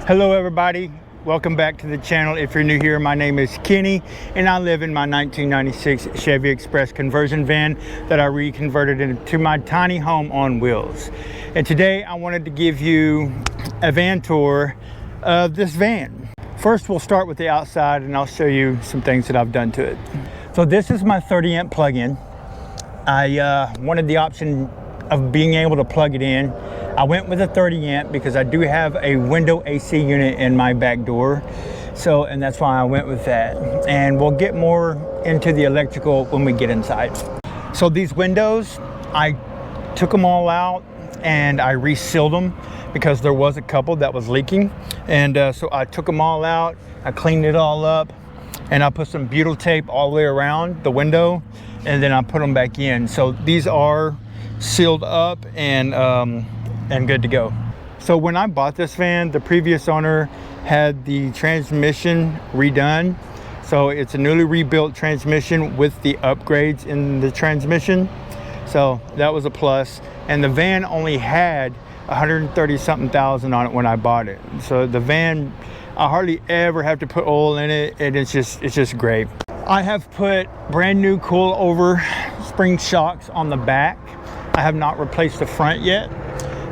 Hello everybody, welcome back to the channel. If you're new here, my name is Kenny and I live in my 1996 Chevy Express Conversion van that I reconverted into my tiny home on wheels. And today I wanted to give you a van tour of this van. First we'll start with the outside and I'll show you some things that I've done to it. So this is my 30 amp plug-in. I wanted the option of being able to plug it in. I went with a 30 amp because I do have a window AC unit in my back door. And that's why I went with that. And we'll get more into the electrical when we get inside. So these windows, I took them all out and I resealed them because there was a couple that was leaking. And so I took them all out, I cleaned it all up, and I put some butyl tape all the way around the window, and then I put them back in. So these are sealed up and good to go. So when I bought this van, the previous owner had the transmission redone. So it's a newly rebuilt transmission with the upgrades in the transmission. So that was a plus. And the van only had 130 something thousand on it when I bought it. So the van, I hardly ever have to put oil in it, and it's just great. I have put brand new coilover spring shocks on the back. I have not replaced the front yet,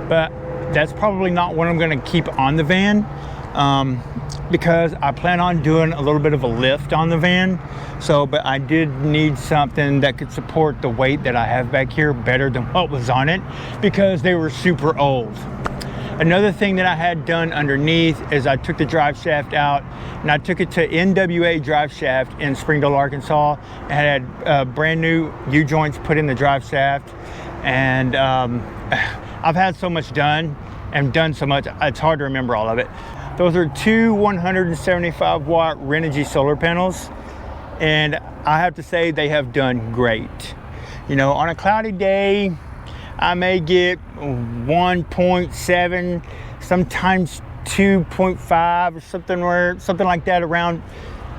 but that's probably not what I'm going to keep on the van because I plan on doing a little bit of a lift on the van. But I did need something that could support the weight that I have back here better than what was on it because they were super old. Another thing that I had done underneath is I took the drive shaft out and I took it to NWA Drive Shaft in Springdale, Arkansas, and had brand new U-joints put in the drive shaft. And I've had so much done and done so much, it's hard to remember all of it. Those are two 175 watt Renogy solar panels, and I have to say they have done great. You know, on a cloudy day, I may get 1.7, sometimes 2.5 or something like that around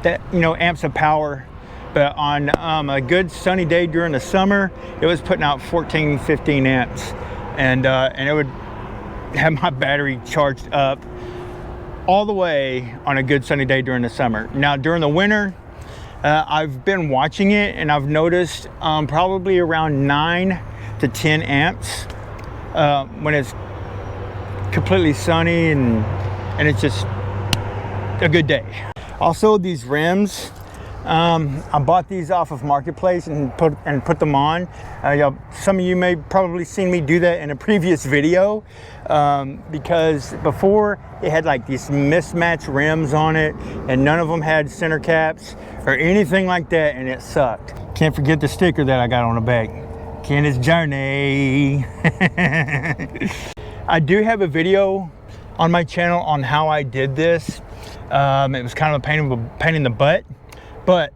that, amps of power. But on a good sunny day during the summer, it was putting out 14, 15 amps. And it would have my battery charged up all the way on a good sunny day during the summer. Now, during the winter, I've been watching it and I've noticed probably around 9 to 10 amps when it's completely sunny and it's just a good day. Also, these rims, I bought these off of Marketplace and put them on. Some of you may probably seen me do that in a previous video because before it had like these mismatched rims on it and none of them had center caps or anything like that, and it sucked. Can't forget the sticker that I got on the back. Ken's Journey. I do have a video on my channel on how I did this. It was kind of a pain in the butt, but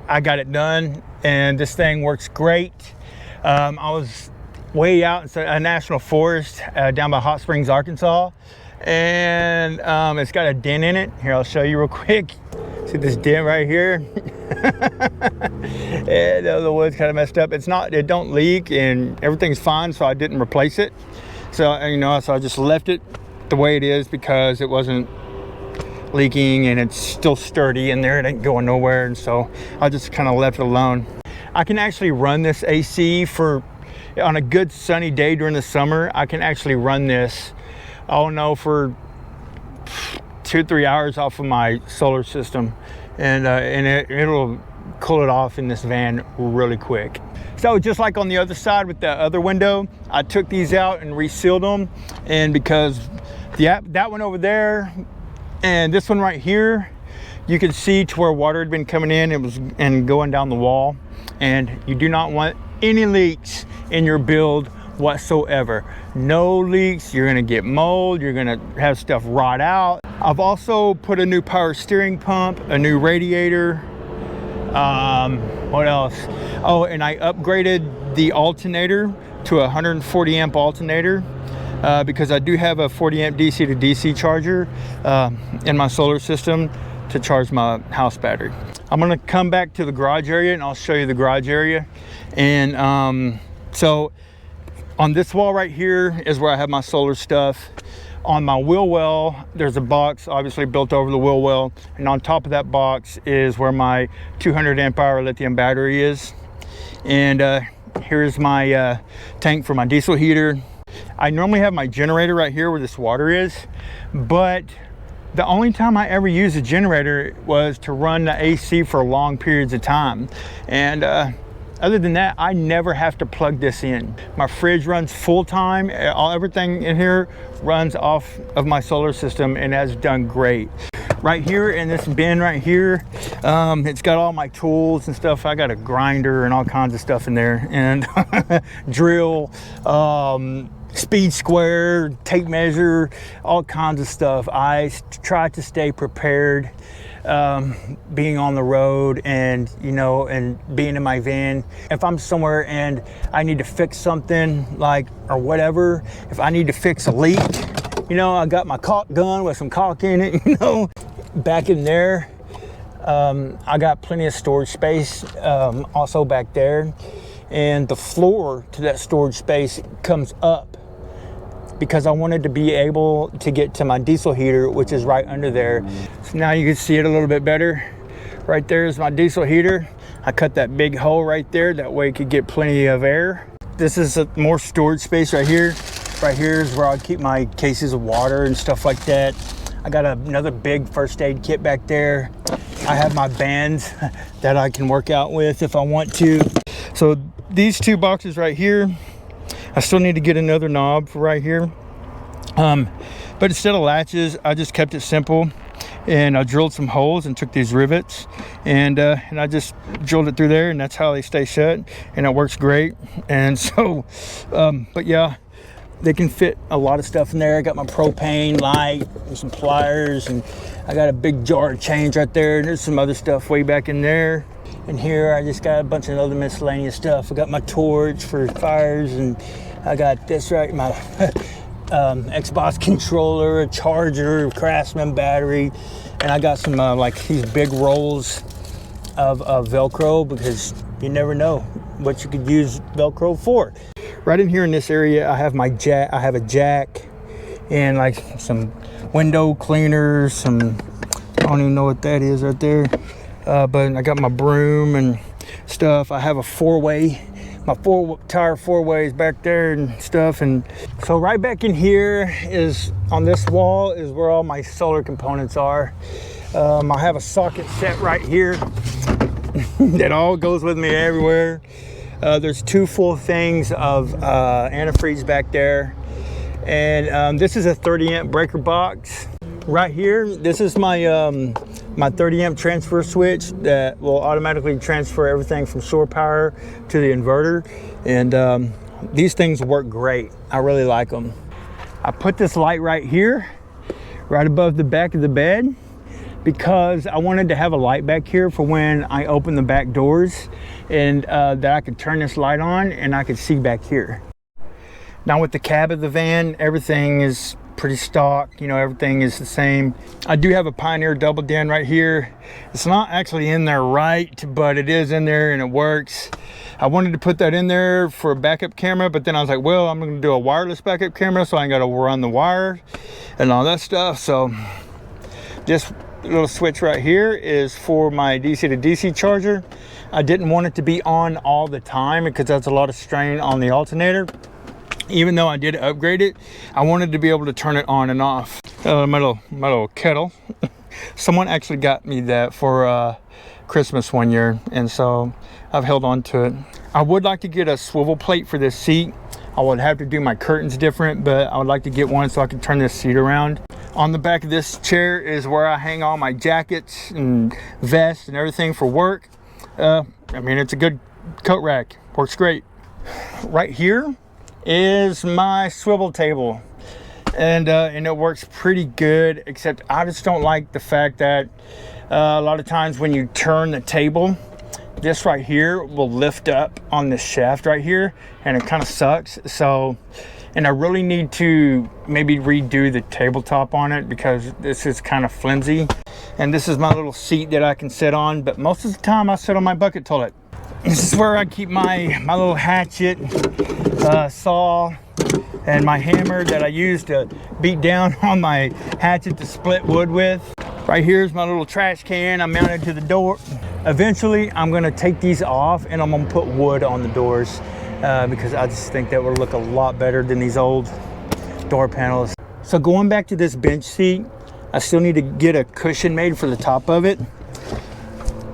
I got it done and this thing works great. I was way out in a national forest down by Hot Springs, Arkansas, and it's got a dent in it. Here, I'll show you real quick. See this dent right here? And the wood's kind of messed up. It don't leak and everything's fine, so I didn't replace it. So I just left it the way it is because it wasn't leaking and it's still sturdy in there. It ain't going nowhere, and so I just kind of left it alone. I can actually run this AC on a good sunny day during the summer. I can actually run this, for 2-3 hours off of my solar system, and it'll cool it off in this van really quick. So just like on the other side with the other window, I took these out and resealed them, and because that one over there and this one right here, you can see to where water had been coming in and going down the wall, and you do not want any leaks in your build whatsoever. No leaks, you're gonna get mold, you're gonna have stuff rot out. I've also put a new power steering pump, a new radiator. What else? Oh, and I upgraded the alternator to a 140 amp alternator because I do have a 40 amp DC to DC charger in my solar system to charge my house battery. I'm gonna come back to the garage area and I'll show you the garage area. And so on this wall right here is where I have my solar stuff. On my wheel well, there's a box obviously built over the wheel well, and on top of that box is where my 200 amp hour lithium battery is. And here's my tank for my diesel heater. I normally have my generator right here where this water is, but the only time I ever used a generator was to run the AC for long periods of time. And other than that, I never have to plug this in. My fridge runs full time. Everything in here runs off of my solar system, and has done great. Right here in this bin right here, it's got all my tools and stuff. I got a grinder and all kinds of stuff in there, and drill, speed square, tape measure, all kinds of stuff. I try to stay prepared, being on the road, and and being in my van. If I'm somewhere and I need to fix something, or whatever, if I need to fix a leak, I got my caulk gun with some caulk in it. Back in there, I got plenty of storage space, also back there, and the floor to that storage space comes up, because I wanted to be able to get to my diesel heater, which is right under there. So now you can see it a little bit better. Right there is my diesel heater. I cut that big hole right there, that way it could get plenty of air. This is more storage space right here. Right here is where I keep my cases of water and stuff like that. I got another big first aid kit back there. I have my bands that I can work out with if I want to. So these two boxes right here, I still need to get another knob for right here. But instead of latches, I just kept it simple, and I drilled some holes and took these rivets, and I just drilled it through there, and that's how they stay shut, and it works great. And so, but yeah, they can fit a lot of stuff in there. I got my propane light and some pliers, and I got a big jar of change right there, and there's some other stuff way back in there. And here I just got a bunch of other miscellaneous stuff. I got my torch for fires, and I got this right, my Xbox controller, a charger, a Craftsman battery, and I got some these big rolls of Velcro, because you never know what you could use Velcro for. Right in here in this area, I have my jack. I have a jack and some window cleaners. I don't even know what that is right there. But I got my broom and stuff. I have a four-way. My tire four-ways back there and stuff. And so right back in here is, on this wall, is where all my solar components are. I have a socket set right here that all goes with me everywhere. There's two full things of antifreeze back there, and this is a 30 amp breaker box. Right here, this is my my 30 amp transfer switch that will automatically transfer everything from shore power to the inverter, and these things work great. I really like them. I put this light right here, right above the back of the bed, because I wanted to have a light back here for when I open the back doors, and that I could turn this light on and I could see back here. Now with the cab of the van, everything is pretty stock, everything is the same. I do have a Pioneer double den right here. It's not actually in there right, but it is in there and it works. I wanted to put that in there for a backup camera, but then I was like, well, I'm going to do a wireless backup camera, so I ain't got to run the wire and all that stuff. So this little switch right here is for my DC to DC charger. I didn't want it to be on all the time, because that's a lot of strain on the alternator. Even though I did upgrade it, I wanted to be able to turn it on and off. My little kettle. Someone actually got me that for Christmas one year, and so I've held on to it. I would like to get a swivel plate for this seat. I would have to do my curtains different, but I would like to get one so I can turn this seat around. On the back of this chair is where I hang all my jackets and vests and everything for work. It's a good coat rack, works great. Right here is my swivel table, and it works pretty good, except I just don't like the fact that a lot of times when you turn the table, this right here will lift up on this shaft right here, and it kind of sucks. So, and I really need to maybe redo the tabletop on it, because this is kind of flimsy. And this is my little seat that I can sit on, but most of the time I sit on my bucket toilet. This is where I keep my little hatchet, saw, and my hammer that I use to beat down on my hatchet to split wood with. Right here's my little trash can I mounted to the door. Eventually I'm gonna take these off and I'm gonna put wood on the doors because I just think that would look a lot better than these old door panels. So going back to this bench seat, I still need to get a cushion made for the top of it.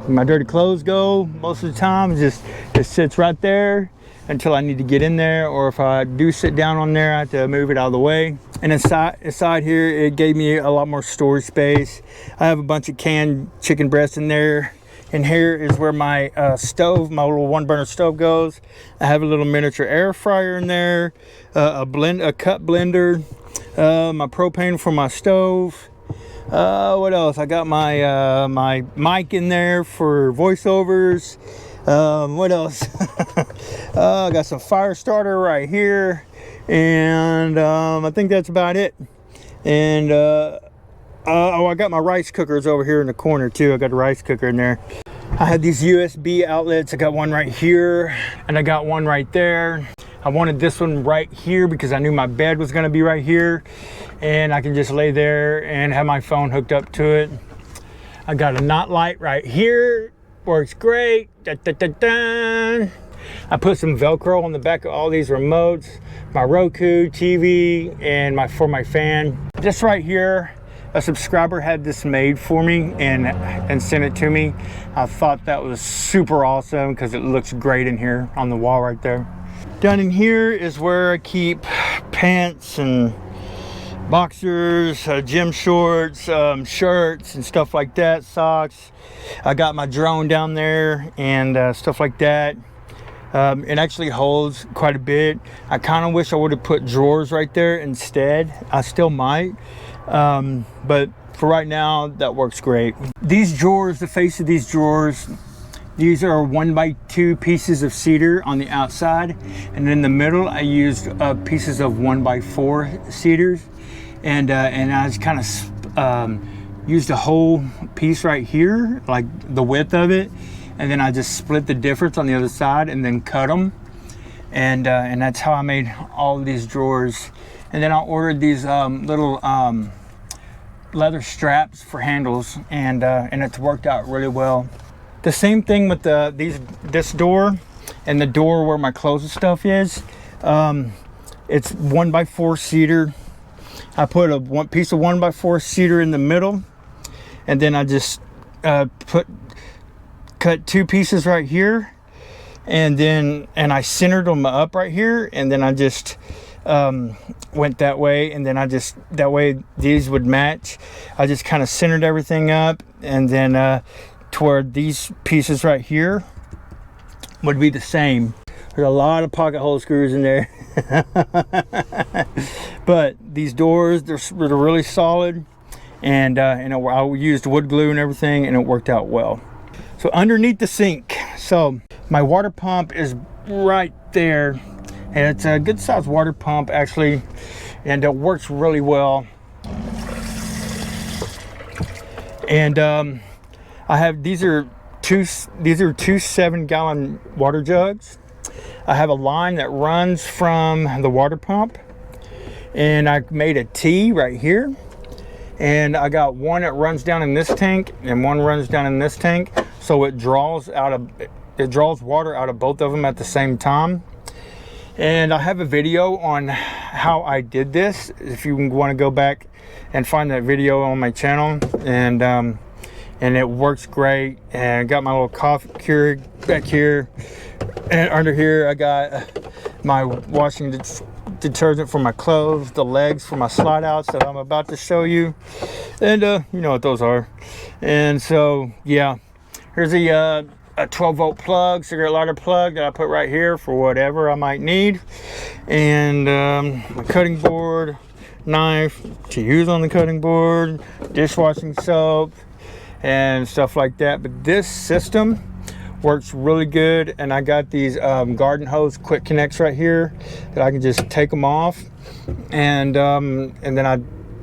When my dirty clothes go, most of the time it sits right there until I need to get in there, or if I do sit down on there, I have to move it out of the way. And inside here, it gave me a lot more storage space. I have a bunch of canned chicken breasts in there. And here is where my stove, my little 1-burner stove goes. I have a little miniature air fryer in there, a cup blender, my propane for my stove. What else? I got my my mic in there for voiceovers. What else? I got some fire starter right here, and I think that's about it. And oh, I got my rice cookers over here in the corner too. I got a rice cooker in there. I had these USB outlets. I got one right here, and I got one right there. I wanted this one right here because I knew my bed was gonna be right here, and I can just lay there and have my phone hooked up to it. I got a knot light right here. Works great. Da, da, da, da. I put some Velcro on the back of all these remotes, my Roku TV, and for my fan. Just right here, a subscriber had this made for me and sent it to me. I thought that was super awesome because it looks great in here on the wall right there. Down in here is where I keep pants and boxers, gym shorts, shirts and stuff like that, socks. I got my drone down there and stuff like that. It actually holds quite a bit. I kind of wish I would have put drawers right there instead. I still might, but for right now that works great. These drawers, the face of these drawers, these are 1x2 pieces of cedar on the outside, and in the middle I used pieces of 1x4 cedars. And I just kind of used a whole piece right here, like the width of it, and then I just split the difference on the other side and then cut them, and that's how I made all of these drawers. And then I ordered these little leather straps for handles, and it's worked out really well. The same thing with this door and the door where my clothes and stuff is. It's 1x4 cedar. I put one piece of 1x4 cedar in the middle, and then I just cut 2 pieces right here, and I centered them up right here, and then I just went that way, and then that way these would match. I just kind of centered everything up, and then toward these pieces right here would be the same. There's a lot of pocket hole screws in there. But these doors, they're really solid, and I used wood glue and everything, and it worked out well. So underneath the sink, so my water pump is right there, and it's a good sized water pump actually, and it works really well. And I have these are two 7-gallon water jugs. I have a line that runs from the water pump, and I made a T right here, and I got one that runs down in this tank and one runs down in this tank, so it draws water out of both of them at the same time. And I have a video on how I did this if you want to go back and find that video on my channel, and it works great. And I got my little coffee Keurig back here, and under here I got my washing detergent for my clothes, the legs for my slide outs that I'm about to show you, and you know what those are. And so yeah, here's a 12-volt plug, cigarette lighter plug that I put right here for whatever I might need, and my cutting board, knife to use on the cutting board, dishwashing soap and stuff like that. But this system works really good, and I got these garden hose quick connects right here that I can just take them off, and then I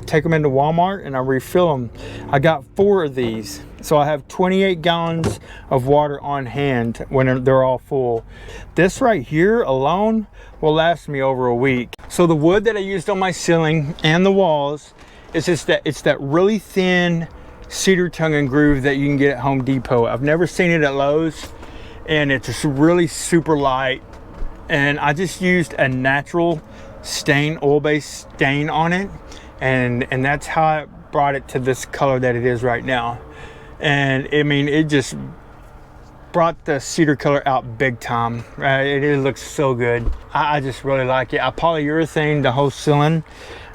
take them into Walmart and I refill them. I got 4 of these, So I have 28 gallons of water on hand when they're all full. This right here alone will last me over a week. So the wood that I used on my ceiling and the walls is just that, it's that really thin cedar tongue and groove that you can get at Home Depot. I've never seen it at Lowe's, and it's just really super light. And I just used a natural stain, oil-based stain on it, and that's how I brought it to this color that it is right now. And I mean, it just brought the cedar color out big time. It looks so good. I just really like it. I polyurethane the whole ceiling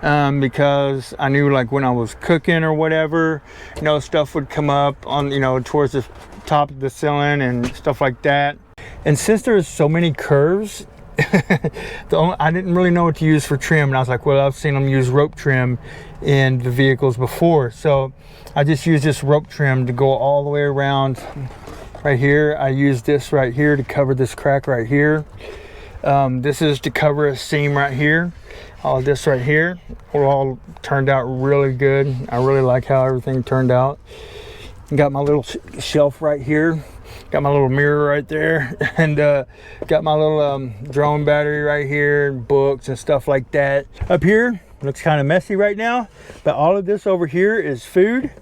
because I knew, like, when I was cooking or whatever, you know, stuff would come up on, you know, towards the top of the ceiling and stuff like that. And since there's so many curves, I didn't really know what to use for trim, and I was like, well, I've seen them use rope trim in the vehicles before, so I just use this rope trim to go all the way around. Right here, I use this right here to cover this crack right here. This is to cover a seam right here. All of this right here all turned out really good. I really like how everything turned out. Got my little shelf right here. Got my little mirror right there, and got my little drone battery right here, and books and stuff like that. Up here, looks kind of messy right now, but all of this over here is food.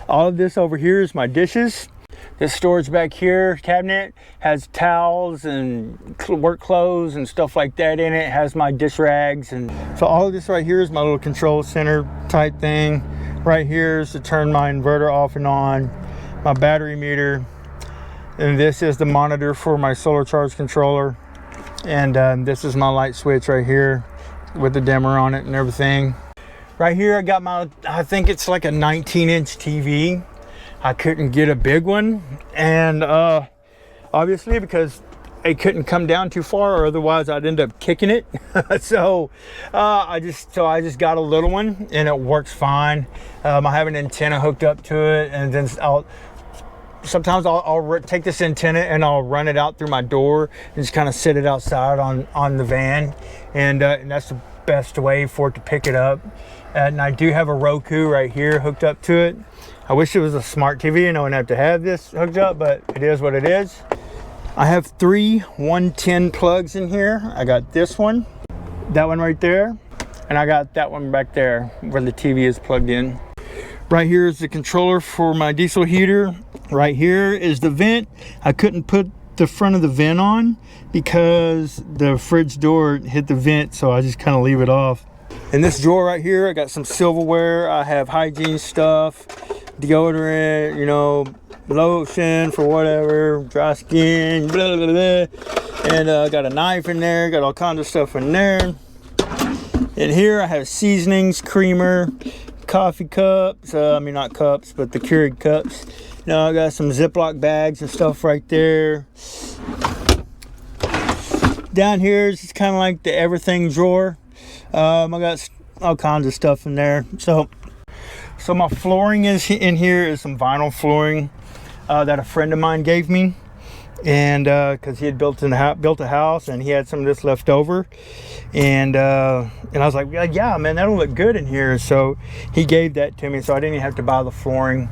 All of this over here is my dishes. This storage back here cabinet has towels and work clothes and stuff like that in it. It has my dish rags, and so all of this right here is my little control center type thing. Right here is to turn my inverter off and on, my battery meter. And this is the monitor for my solar charge controller. And this is my light switch right here with the dimmer on it and everything. Right here I got my, I think it's like a 19-inch TV. I couldn't get a big one. And obviously because it couldn't come down too far, or otherwise I'd end up kicking it. So I just got a little one, and it works fine. I have an antenna hooked up to it, and then sometimes I'll take this antenna and I'll run it out through my door and just kind of sit it outside on the van, and that's the best way for it to pick it up. And I do have a Roku right here hooked up to it. I wish it was a smart TV and I wouldn't have to have this hooked up, but it is what it is. I have 3 110 plugs in here. I got this one, that one right there, and I got that one back there where the TV is plugged in. Right here is the controller for my diesel heater. Right here is the vent. I couldn't put the front of the vent on because the fridge door hit the vent, so I just kind of leave it off. In this drawer right here, I got some silverware. I have hygiene stuff, deodorant, you know, lotion for whatever, dry skin, blah, blah, blah. And I got a knife in there, got all kinds of stuff in there. And here I have seasonings, creamer, coffee cups, I mean not cups, but the Keurig cups. You know, I got some Ziploc bags and stuff right there. Down here is just kind of like the everything drawer. I got all kinds of stuff in there. So my flooring is in here is some vinyl flooring that a friend of mine gave me, and because he had built a house and he had some of this left over, and I was like, yeah man, that'll look good in here. So he gave that to me, so I didn't even have to buy the flooring.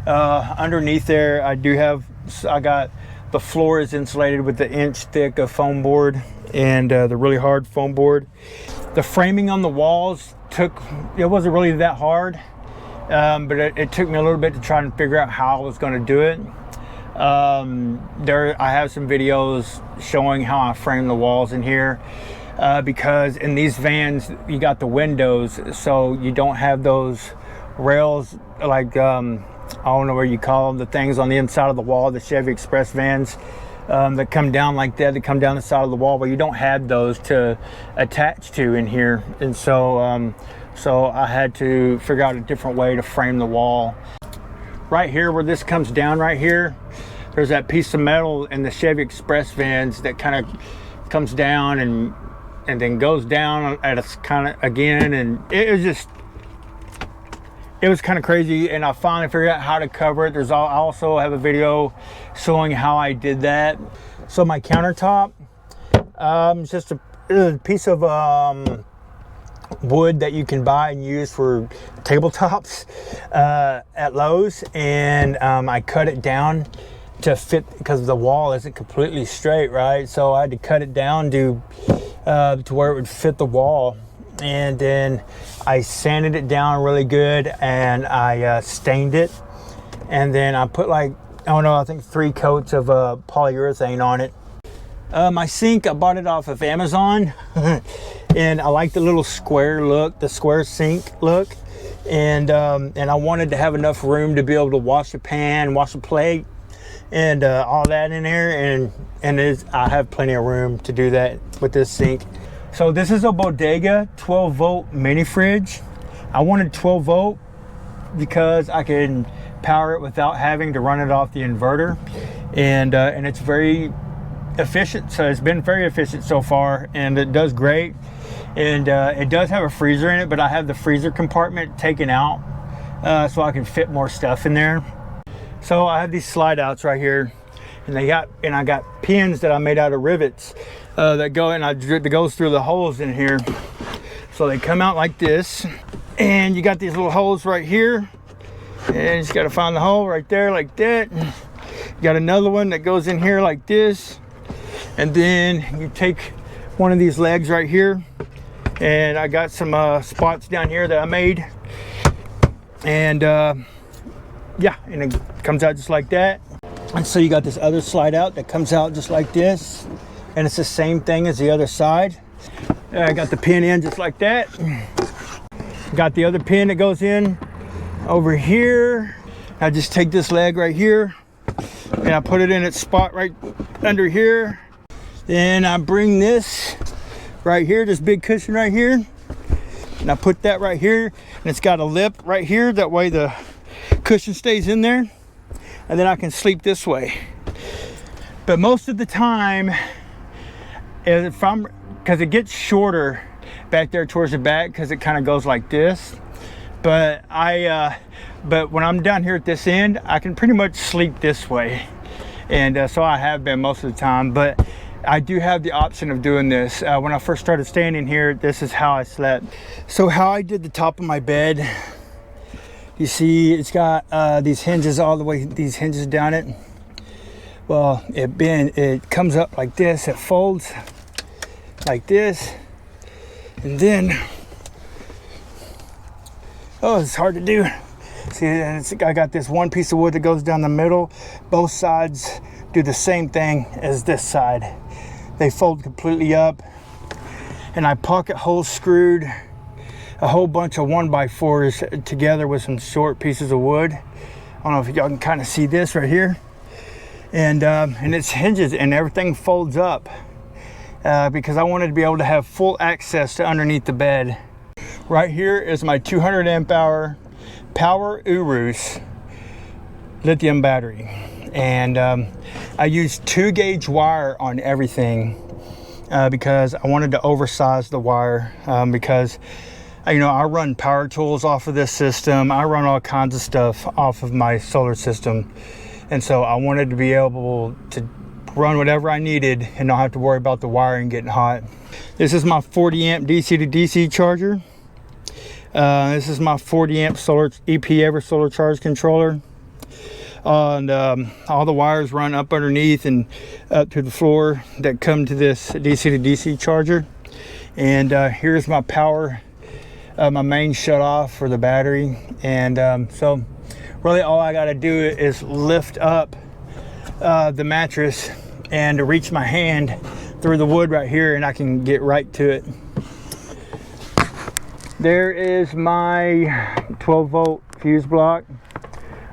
Underneath there I got the floor is insulated with the inch thick of foam board, and the really hard foam board. The framing on the walls it wasn't really that hard, but it took me a little bit to try and figure out how I was going to do it. I have some videos showing how I frame the walls in here, because in these vans you got the windows, so you don't have those rails like I don't know what you call them, the things on the inside of the wall, the Chevy Express vans that come down like that, that come down the side of the wall, but you don't have those to attach to in here. And so I had to figure out a different way to frame the wall. Right here where this comes down right here, there's that piece of metal in the Chevy Express vans that kind of comes down and then goes down at a kind of again, and it was kind of crazy, and I finally figured out how to cover it. I also have a video showing how I did that. So my countertop, it's just a piece of wood that you can buy and use for tabletops at Lowe's, and I cut it down to fit, because the wall isn't completely straight, right? So I had to cut it down to where it would fit the wall, and then I sanded it down really good, and I stained it, and then I put like, I don't know, I think 3 coats of polyurethane on it. My sink, I bought it off of Amazon and I like the little square look, the square sink look, and I wanted to have enough room to be able to wash a pan, wash a plate, and all that in there, and I have plenty of room to do that with this sink. So this is a Bodega 12 volt mini fridge. I wanted 12 volt because I can power it without having to run it off the inverter, and it's very efficient. So it's been very efficient so far, and it does great. And it does have a freezer in it, but I have the freezer compartment taken out so I can fit more stuff in there. So I have these slide outs right here, and I got pins that I made out of rivets that go, and it goes through the holes in here. So they come out like this, and you got these little holes right here, and you just got to find the hole right there like that. You got another one that goes in here like this, and then you take one of these legs right here, and I got some spots down here that I made, and yeah, and it comes out just like that. And so you got this other slide out that comes out just like this, and it's the same thing as the other side. I got the pin in just like that. Got the other pin that goes in over here. I just take this leg right here and I put it in its spot right under here. Then I bring this right here, this big cushion right here, and I put that right here, and it's got a lip right here, that way the cushion stays in there, and then I can sleep this way. But most of the time, because it gets shorter back there towards the back, because it kind of goes like this, but but when I'm down here at this end, I can pretty much sleep this way, and so I have been most of the time. But I do have the option of doing this. When I first started staying in here, this is how I slept. So how I did the top of my bed, you see it's got these hinges all the way, these hinges down it. Well, it comes up like this, it folds like this, and then, oh, it's hard to do. See, I got this one piece of wood that goes down the middle. Both sides do the same thing as this side. They fold completely up, and I pocket hole screwed a whole bunch of 1x4s together with some short pieces of wood. I don't know if y'all can kind of see this right here, and it's hinges and everything folds up because I wanted to be able to have full access to underneath the bed. Right here is my 200 amp hour Power Urus lithium battery, and I used 2-gauge wire on everything because I wanted to oversize the wire because I run power tools off of this system. I run all kinds of stuff off of my solar system, and so I wanted to be able to run whatever I needed and not have to worry about the wiring getting hot. This is my 40 amp DC to DC charger. This is my 40 amp solar EP Ever solar charge controller. And all the wires run up underneath and up to the floor that come to this DC to DC charger. And here's my power, my main shut off for the battery. And so really all I got to do is lift up the mattress and reach my hand through the wood right here, and I can get right to it. There is my 12 volt fuse block.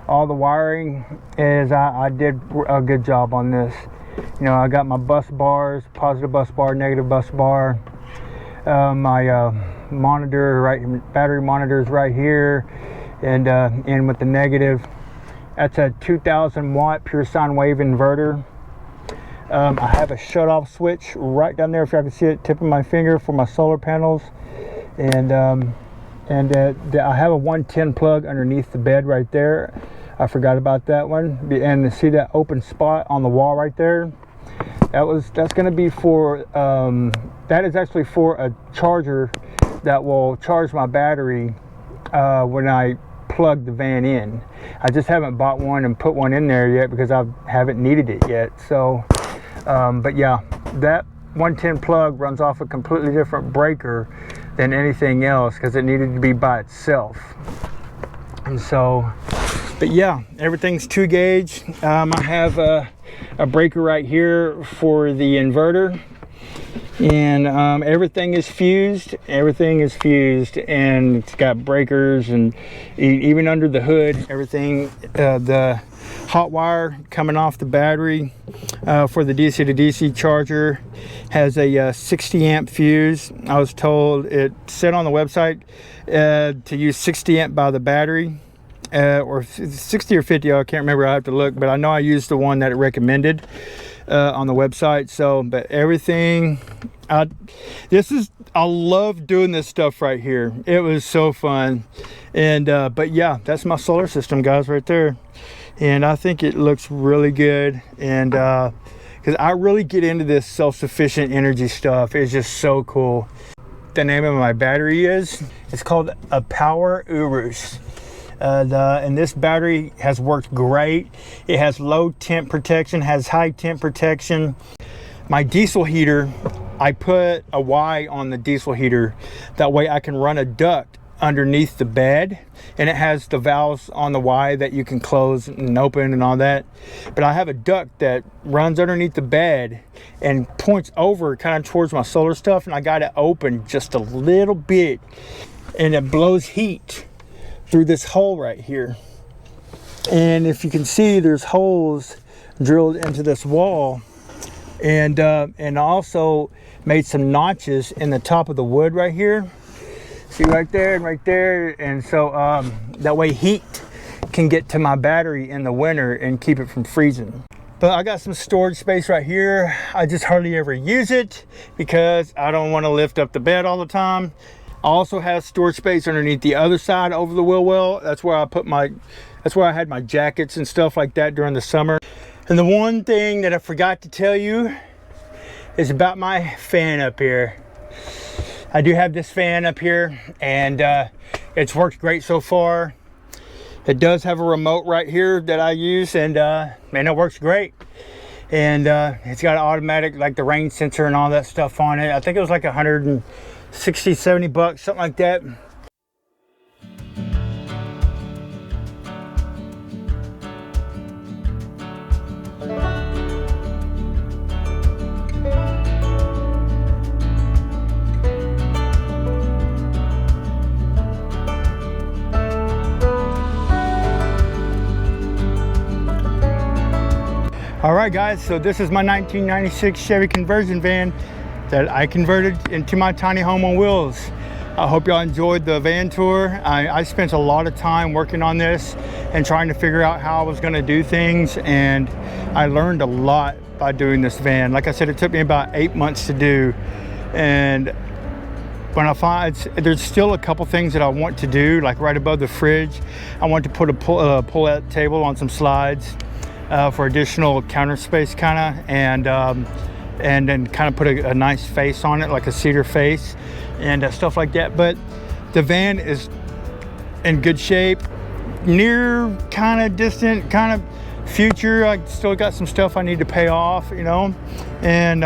All the wiring is, I did a good job on this. I got my bus bars, positive bus bar, negative bus bar. My monitor, battery monitor is right here, and in with the negative. That's a 2000 watt pure sine wave inverter. I have a shut off switch right down there, if y'all can see it, tip of my finger, for my solar panels. And I have a 110 plug underneath the bed right there. I forgot about that one. And see that open spot on the wall right there? That's going to be for, that is actually for a charger that will charge my battery when I plug the van in. I just haven't bought one and put one in there yet because I haven't needed it yet. So but yeah, that 110 plug runs off a completely different breaker than anything else because it needed to be by itself. And so, but yeah, everything's 2 gauge. I have a breaker right here for the inverter, and everything is fused. Everything is fused, and it's got breakers, and even under the hood, everything, the hot wire coming off the battery for the DC to DC charger has a 60 amp fuse. I was told, it said on the website to use 60 amp by the battery, or 60 or 50, I can't remember, I have to look, but I know I used the one that it recommended on the website. So, but everything, I love doing this stuff right here. It was so fun. And but yeah, that's my solar system, guys, right there. And I think it looks really good. And because I really get into this self-sufficient energy stuff. It's just so cool. The name of my battery it's called a Power Urus. And this battery has worked great. It has low temp protection, has high temp protection. My diesel heater, I put a Y on the diesel heater. That way I can run a duct underneath the bed, and it has the valves on the Y that you can close and open and all that. But I have a duct that runs underneath the bed and points over kind of towards my solar stuff, and I got it open just a little bit, and it blows heat through this hole right here. And if you can see, there's holes drilled into this wall, and also made some notches in the top of the wood right here. See, right there and right there. And so that way heat can get to my battery in the winter and keep it from freezing. But I got some storage space right here. I just hardly ever use it because I don't want to lift up the bed all the time. I also have storage space underneath the other side over the wheel well. That's where I had my jackets and stuff like that during the summer. And the one thing that I forgot to tell you is about my fan up here. I do have this fan up here, and it's worked great so far. It does have a remote right here that I use, and man, it works great. And it's got an automatic, like the rain sensor and all that stuff on it. I think it was like 160, 70 bucks, something like that. All right, guys, so this is my 1996 Chevy Conversion van that I converted into my tiny home on wheels. I hope y'all enjoyed the van tour. I spent a lot of time working on this and trying to figure out how I was gonna do things, and I learned a lot by doing this van. Like I said, it took me about 8 months to do, and when I find there's still a couple things that I want to do, like right above the fridge, I want to put a pull-out table on some slides for additional counter space, kind of, and then kind of put a nice face on it, like a cedar face and stuff like that. But the van is in good shape, near, kind of distant, kind of future. I still got some stuff I need to pay off, you know, and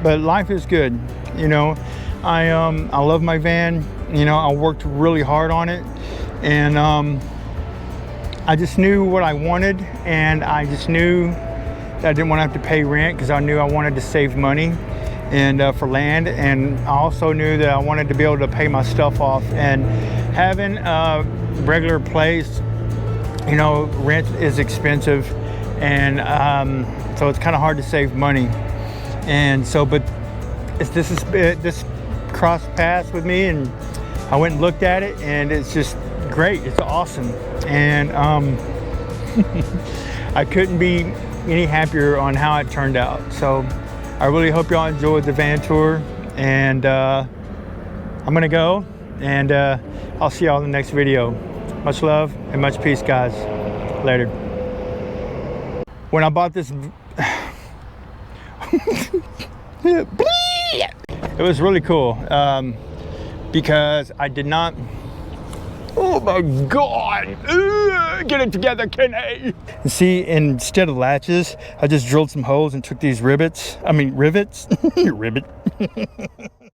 but life is good, you know. I love my van, you know. I worked really hard on it, and I just knew what I wanted, and I just knew that I didn't want to have to pay rent because I knew I wanted to save money and for land, and I also knew that I wanted to be able to pay my stuff off. And having a regular place, you know, rent is expensive, and so it's kind of hard to save money. And so, but this crossed paths with me, and I went and looked at it, and it's just great. It's awesome, and I couldn't be any happier on how it turned out. So I really hope y'all enjoyed the van tour, and I'm gonna go, and I'll see y'all in the next video. Much love and much peace, guys. Later. When I bought this it was really cool. because I did not. Oh my God! Ugh, get it together, Kenny. See, instead of latches, I just drilled some holes and took these rivets. Rivet.